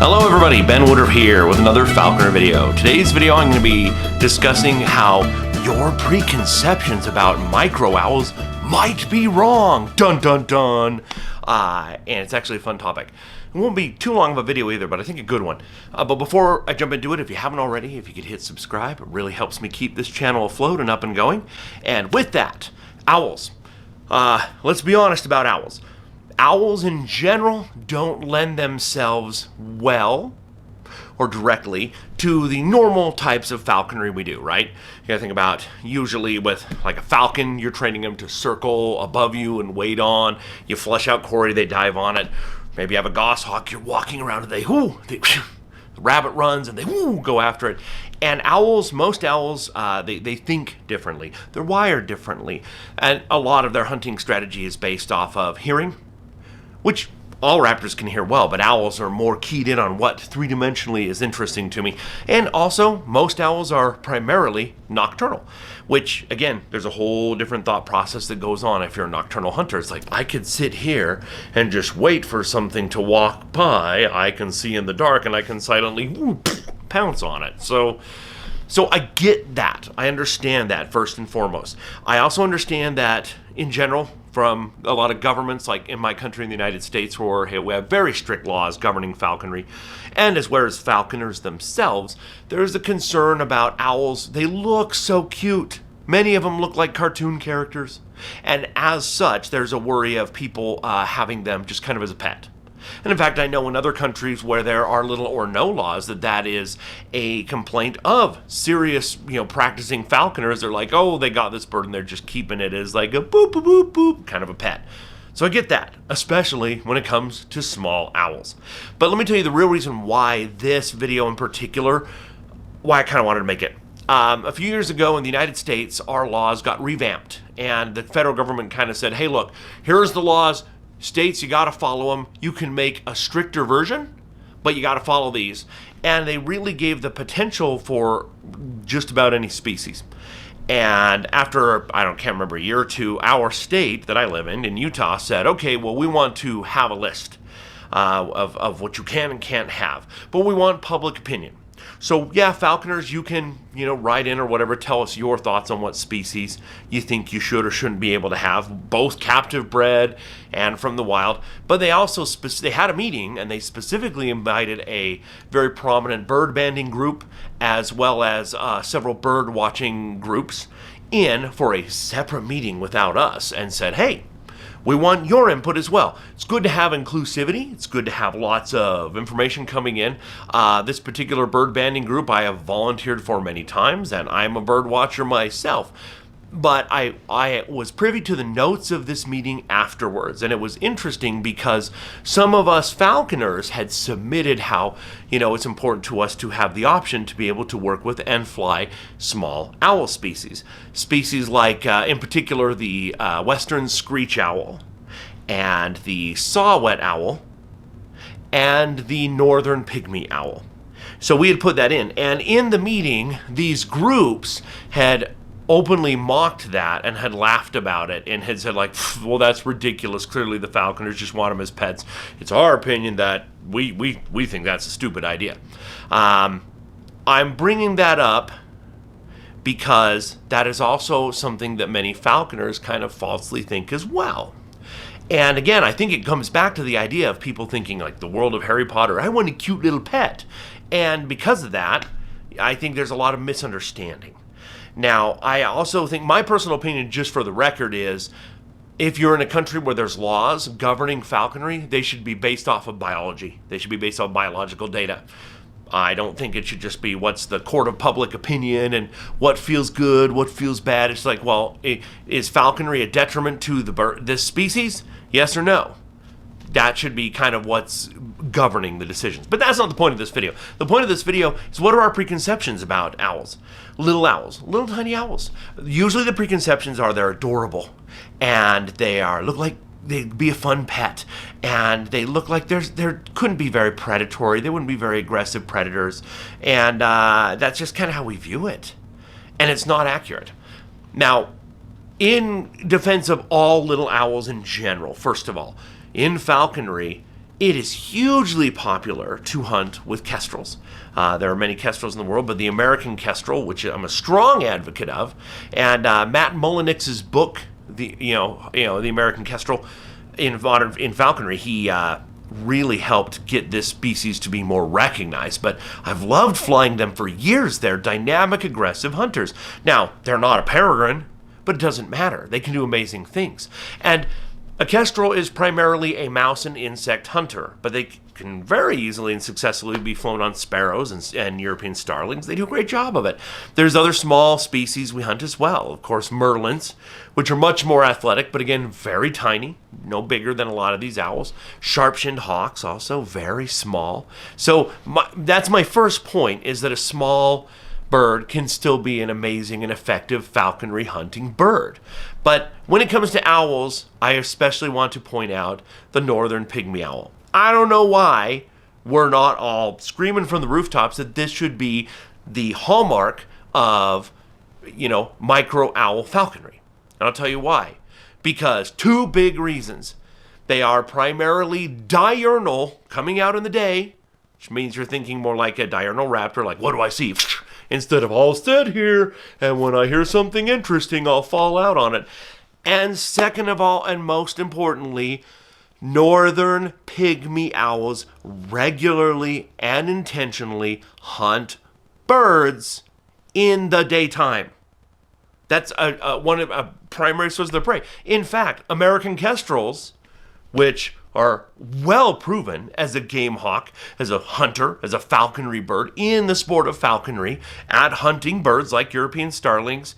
Hello everybody, Ben Woodruff here with another falconer video. Today's video I'm going to be discussing how your preconceptions about micro owls might be wrong. Dun dun dun. And it's actually a fun topic. It won't be too long of a video either, but I think a good one. But before I jump into it, if you haven't already, if you could hit subscribe, it really helps me keep this channel afloat and up and going. And with that, owls. Let's be honest about owls. Owls in general don't lend themselves well or directly to the normal types of falconry we do, right? You gotta think about usually with like a falcon, you're training them to circle above you and wait on. You flush out quarry, they dive on it. Maybe you have a goshawk, you're walking around and the rabbit runs and they go after it. And owls, most owls, they think differently. They're wired differently. And a lot of their hunting strategy is based off of hearing, which all raptors can hear well, but owls are more keyed in on what three-dimensionally is interesting to me. And also, most owls are primarily nocturnal, which, again, there's a whole different thought process that goes on if you're a nocturnal hunter. It's like, I could sit here and just wait for something to walk by. I can see in the dark, and I can silently pounce on it. So I get that. I understand that, first and foremost. I also understand that, in general, from a lot of governments, like in my country in the United States, where we have very strict laws governing falconry, and as well as falconers themselves, there's a concern about owls. They look so cute. Many of them look like cartoon characters, and as such, there's a worry of people having them just kind of as a pet. And in fact, I know in other countries where there are little or no laws that is a complaint of serious, practicing falconers. They're like, oh, they got this bird and they're just keeping it as like a boop, boop, boop, boop, kind of a pet. So I get that, especially when it comes to small owls. But let me tell you the real reason why this video in particular, why I kind of wanted to make it. A few years ago in the United States, our laws got revamped. And the federal government kind of said, hey, look, here's the laws. States, you got to follow them. You can make a stricter version, but you got to follow these. And they really gave the potential for just about any species. And after, can't remember, a year or two, our state that I live in Utah, said, okay, well, we want to have a list of what you can and can't have. But we want public opinion. So yeah, falconers, you can, write in or whatever, tell us your thoughts on what species you think you should or shouldn't be able to have, both captive bred and from the wild. But they also, they had a meeting and they specifically invited a very prominent bird banding group as well as several bird watching groups in for a separate meeting without us and said, hey, we want your input as well. It's good to have inclusivity. It's good to have lots of information coming in. This particular bird banding group I have volunteered for many times, and I'm a bird watcher myself. But I was privy to the notes of this meeting afterwards, and it was interesting because some of us falconers had submitted how, it's important to us to have the option to be able to work with and fly small owl species. Species like, in particular, the western screech owl, and the saw-whet owl, and the northern pygmy owl. So we had put that in, and in the meeting, these groups had openly mocked that and had laughed about it and had said, like, well, that's ridiculous. Clearly the falconers just want them as pets. It's our opinion that we think that's a stupid idea. I'm bringing that up because that is also something that many falconers kind of falsely think as well. And again, I think it comes back to the idea of people thinking like the world of Harry Potter, I want a cute little pet. And because of that, I think there's a lot of misunderstanding. Now, I also think, my personal opinion, just for the record, is if you're in a country where there's laws governing falconry, they should be based off of biology. They should be based on biological data. I don't think it should just be what's the court of public opinion and what feels good, what feels bad. It's like, well, is falconry a detriment to this species? Yes or no? That should be kind of what's governing the decisions. But that's not the point of this video. The point of this video is, what are our preconceptions about owls? Little tiny owls. Usually the preconceptions are they're adorable and they look like they'd be a fun pet, and they look like they couldn't be very predatory. They wouldn't be very aggressive predators, and that's just kind of how we view it. And it's not accurate. Now, in defense of all little owls in general, first of all, in falconry, it is hugely popular to hunt with kestrels. There are many kestrels in the world, but the American kestrel, which I'm a strong advocate of, and Matt Mullenix's book, the American kestrel in falconry, he really helped get this species to be more recognized. But I've loved flying them for years. They're dynamic, aggressive hunters. Now, they're not a peregrine, but it doesn't matter. They can do amazing things. And a kestrel is primarily a mouse and insect hunter, but they can very easily and successfully be flown on sparrows and European starlings. They do a great job of it. There's other small species we hunt as well. Of course, merlins, which are much more athletic, but again, very tiny, no bigger than a lot of these owls. Sharp-shinned hawks, also very small. So that's my first point, is that a small bird can still be an amazing and effective falconry hunting bird. But when it comes to owls, I especially want to point out the northern pygmy owl. I don't know why we're not all screaming from the rooftops that this should be the hallmark of, micro owl falconry. And I'll tell you why. Because two big reasons. They are primarily diurnal, coming out in the day, which means you're thinking more like a diurnal raptor, like, what do I see? Instead of I'll sit here, and when I hear something interesting, I'll fall out on it. And second of all, and most importantly, northern pygmy owls regularly and intentionally hunt birds in the daytime. That's one of a primary source of their prey. In fact, American kestrels, which are well proven as a game hawk, as a hunter, as a falconry bird in the sport of falconry, at hunting birds like European starlings,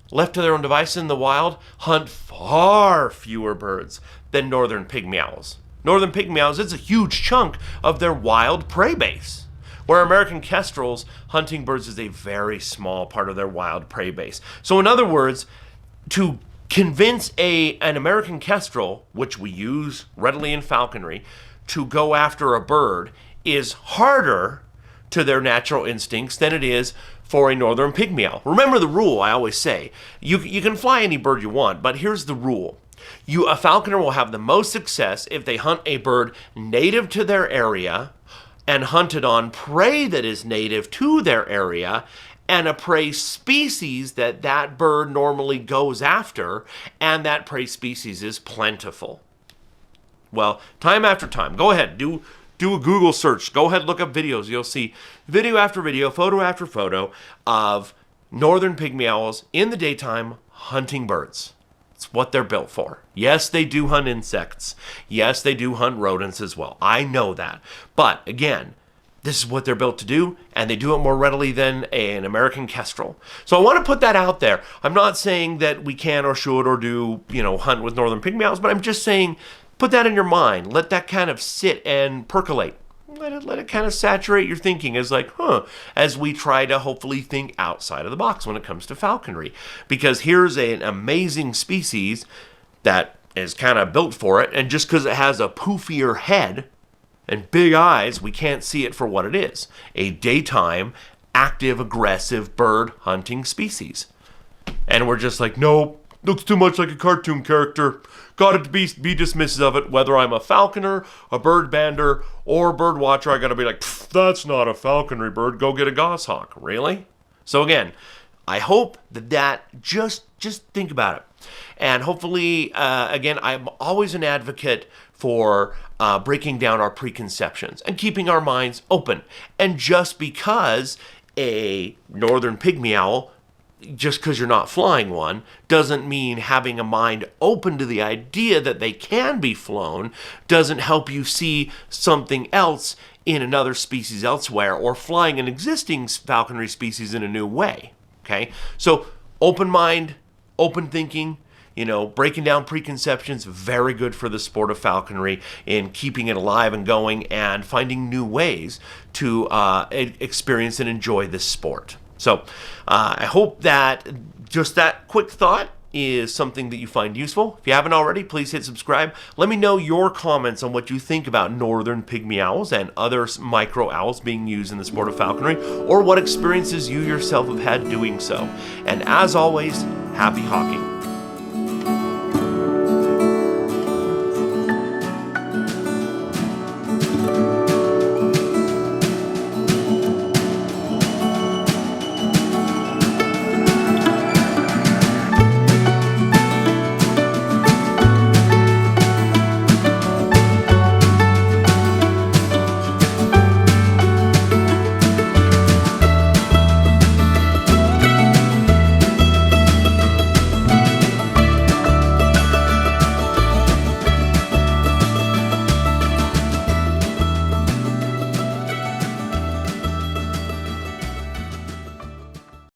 left to their own devices in the wild, hunt far fewer birds than northern pygmy owls. Northern pygmy owls, it's a huge chunk of their wild prey base, where American kestrels hunting birds is a very small part of their wild prey base. So in other words, to convince an American kestrel, which we use readily in falconry, to go after a bird is harder to their natural instincts than it is for a northern pygmy owl. Remember the rule I always say. You can fly any bird you want, but here's the rule. A falconer will have the most success if they hunt a bird native to their area and hunted on prey that is native to their area, and a prey species that bird normally goes after, and that prey species is plentiful. Well, time after time, go ahead, do a Google search, go ahead, look up videos. You'll see video after video, photo after photo of northern pygmy owls in the daytime hunting birds. It's what they're built for. Yes, they do hunt insects. Yes, they do hunt rodents as well. I know that. But again, this is what they're built to do, and they do it more readily than an American kestrel. So I want to put that out there. I'm not saying that we can or should or do, hunt with northern pygmy owls, but I'm just saying put that in your mind. Let that kind of sit and percolate. Let it kind of saturate your thinking as we try to hopefully think outside of the box when it comes to falconry. Because here's an amazing species that is kind of built for it, and just because it has a poofier head and big eyes, we can't see it for what it is. A daytime, active, aggressive bird hunting species. And we're just like, nope, looks too much like a cartoon character. Gotta be dismissive of it. Whether I'm a falconer, a bird bander, or a bird watcher, I gotta be like, that's not a falconry bird. Go get a goshawk. Really? So again, I hope that just think about it. And hopefully, again, I'm always an advocate for breaking down our preconceptions and keeping our minds open. And just because a northern pygmy owl, just because you're not flying one, doesn't mean having a mind open to the idea that they can be flown doesn't help you see something else in another species elsewhere, or flying an existing falconry species in a new way. Okay? So open mind, open thinking, breaking down preconceptions, very good for the sport of falconry in keeping it alive and going and finding new ways to experience and enjoy this sport. So I hope that just that quick thought is something that you find useful. If you haven't already, please hit subscribe. Let me know your comments on what you think about northern pygmy owls and other micro owls being used in the sport of falconry, or what experiences you yourself have had doing so. And as always, happy hawking.